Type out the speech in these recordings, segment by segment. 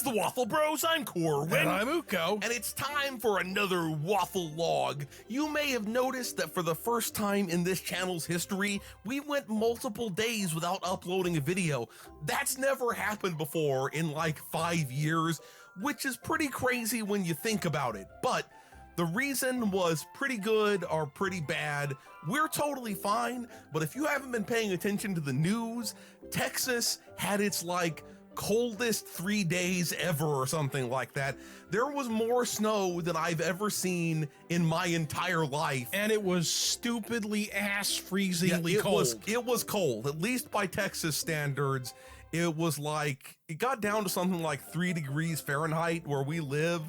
is the Waffle Bros. I'm Corwin. And I'm Uko. And it's time for another Wafflelog. You may have noticed that for the first time in this channel's history, we went multiple days without uploading a video. That's never happened before in like 5 years, which is pretty crazy when you think about it. But the reason was pretty good or pretty bad. We're totally fine, but if you haven't been paying attention to the news, Texas had its like coldest 3 days ever or something like that. There was more snow than I've ever seen in my entire life. And it was stupidly ass-freezingly cold. It was cold, at least by Texas standards. It was like, it got down to something like 3 degrees Fahrenheit where we live,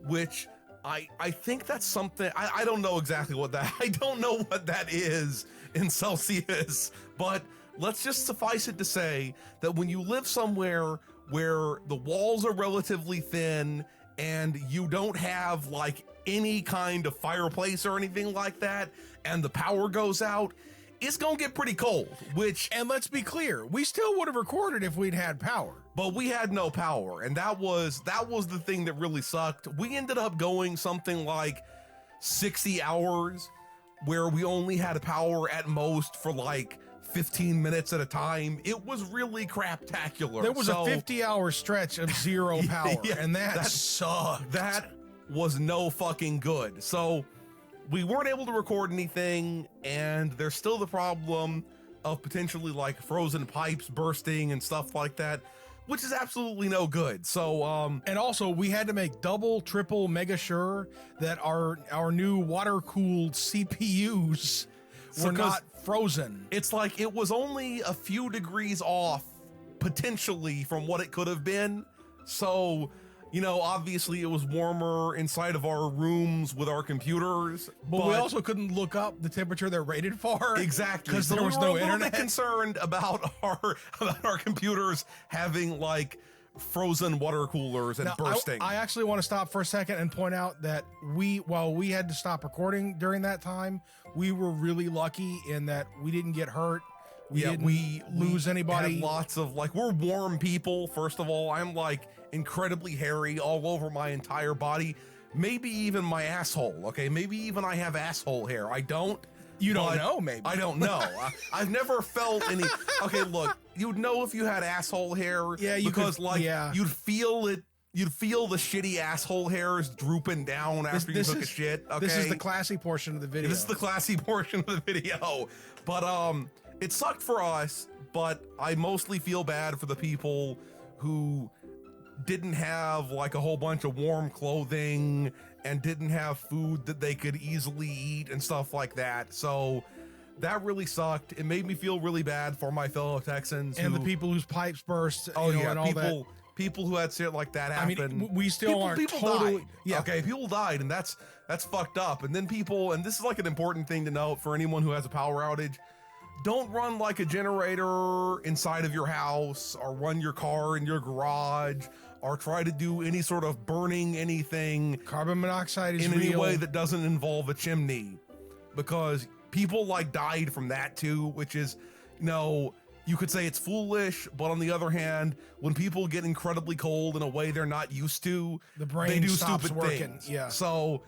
which I think that's something, I don't know exactly what that, I don't know what that is in Celsius, but let's just suffice it to say that when you live somewhere where the walls are relatively thin and you don't have like any kind of fireplace or anything like that, and the power goes out, it's gonna get pretty cold, which... And let's be clear, we still would have recorded if we'd had power. But we had no power, and that was the thing that really sucked. We ended up going something like 60 hours where we only had power at most for like 15 minutes at a time. It was really craptacular. There was a 50-hour stretch of zero power, yeah, and that sucked. That was no fucking good. So we weren't able to record anything, and there's still the problem of potentially like frozen pipes bursting and stuff like that, which is absolutely no good. So and also we had to make double, triple, mega sure that our new water-cooled CPUs were not frozen. It's like it was only a few degrees off potentially from what it could have been. So, you know, obviously it was warmer inside of our rooms with our computers, but we also couldn't look up the temperature they're rated for. Exactly, because there was no internet. We were concerned about our computers having like frozen water coolers and now, bursting. I actually want to stop for a second and point out that while we had to stop recording during that time, we were really lucky in that we didn't get hurt. We didn't lose anybody. Had lots of like, we're warm people. First of all, I'm like incredibly hairy all over my entire body, maybe even my asshole. Okay, maybe even I have asshole hair. I don't. You don't know, maybe. I don't know. I've never felt any. Okay, look, you'd know if you had asshole hair. Yeah, you'd feel it. You'd feel the shitty asshole hairs drooping down after you took a shit. Okay, this is the classy portion of the video. This is the classy portion of the video. But it sucked for us. But I mostly feel bad for the people who didn't have like a whole bunch of warm clothing and didn't have food that they could easily eat and stuff like that. So that really sucked. It made me feel really bad for my fellow Texans and the people whose pipes burst. Oh and yeah, all that. People who had shit like that happen. I mean, we still aren't totally. Died. Yeah. Okay, people died, and that's fucked up. And then people, and this is like an important thing to note for anyone who has a power outage. Don't run like a generator inside of your house, or run your car in your garage, or try to do any sort of burning anything. Carbon monoxide is in real. any way that doesn't involve a chimney, because people like died from that too, which is, you know, you could say it's foolish, but on the other hand, when people get incredibly cold in a way they're not used to, the brain they do stops stupid working. things. Yeah. So,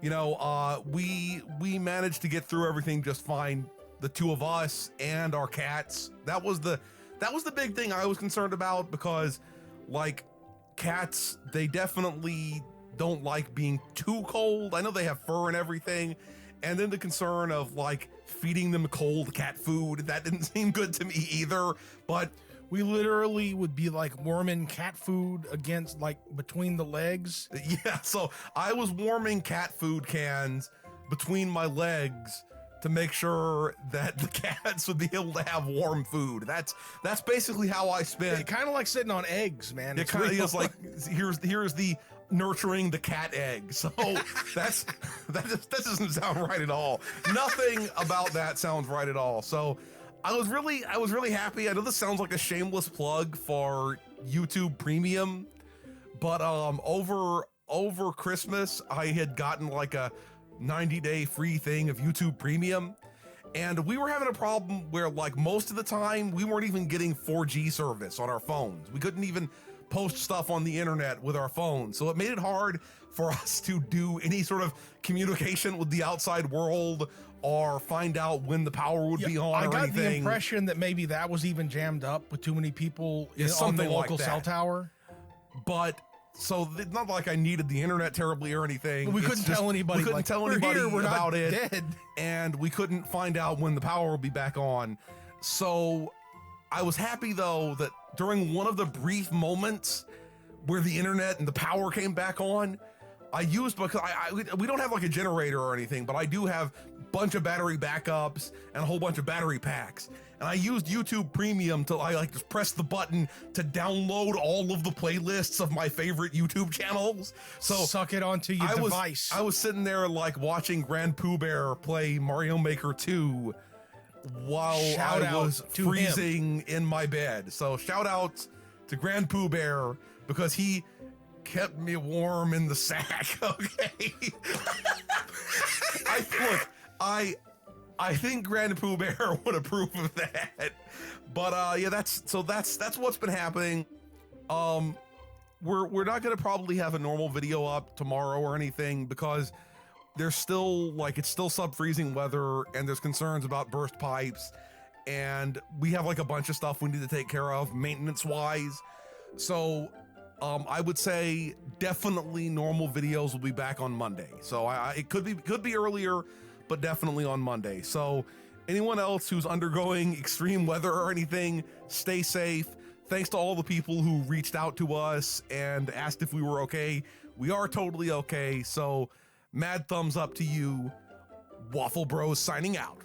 you know, we managed to get through everything just fine. The two of us and our cats. That was the big thing I was concerned about, because like cats, they definitely don't like being too cold. I know they have fur and everything. And then the concern of like feeding them cold cat food, that didn't seem good to me either. But we literally would be like warming cat food against like between the legs. Yeah, so I was warming cat food cans between my legs to make sure that the cats would be able to have warm food. That's basically how I spent. Kind of like sitting on eggs, man. It kind of is like, here's the nurturing the cat egg. So that doesn't sound right at all. Nothing about that sounds right at all. So I was really happy. I know this sounds like a shameless plug for YouTube Premium, but over Christmas I had gotten like a 90-day free thing of YouTube Premium, and we were having a problem where like most of the time we weren't even getting 4G service on our phones. We couldn't even post stuff on the internet with our phones. So it made it hard for us to do any sort of communication with the outside world or find out when the power would be on. I or got anything. the impression that maybe that was even jammed up with too many people on the local cell tower. But so it's not like I needed the internet terribly or anything. But we couldn't tell anybody. We couldn't tell anybody about it. Dead. And we couldn't find out when the power would be back on. So I was happy though that during one of the brief moments where the internet and the power came back on, I used, because we don't have like a generator or anything, but I do have a bunch of battery backups and a whole bunch of battery packs. And I used YouTube Premium to just press the button to download all of the playlists of my favorite YouTube channels. So suck it onto your device. I was sitting there like watching Grand Pooh Bear play Mario Maker 2 while I was freezing in my bed. So shout out to Grand Pooh Bear because he kept me warm in the sack. Okay. I think Grand Pooh Bear would approve of that. But yeah, that's what's been happening. We're not gonna probably have a normal video up tomorrow or anything because there's still it's still sub-freezing weather and there's concerns about burst pipes, and we have like a bunch of stuff we need to take care of maintenance wise. So I would say definitely normal videos will be back on Monday. So it could be earlier, but definitely on Monday. So anyone else who's undergoing extreme weather or anything, stay safe. Thanks to all the people who reached out to us and asked if we were okay. We are totally okay. So mad thumbs up to you. Waffle Bros signing out.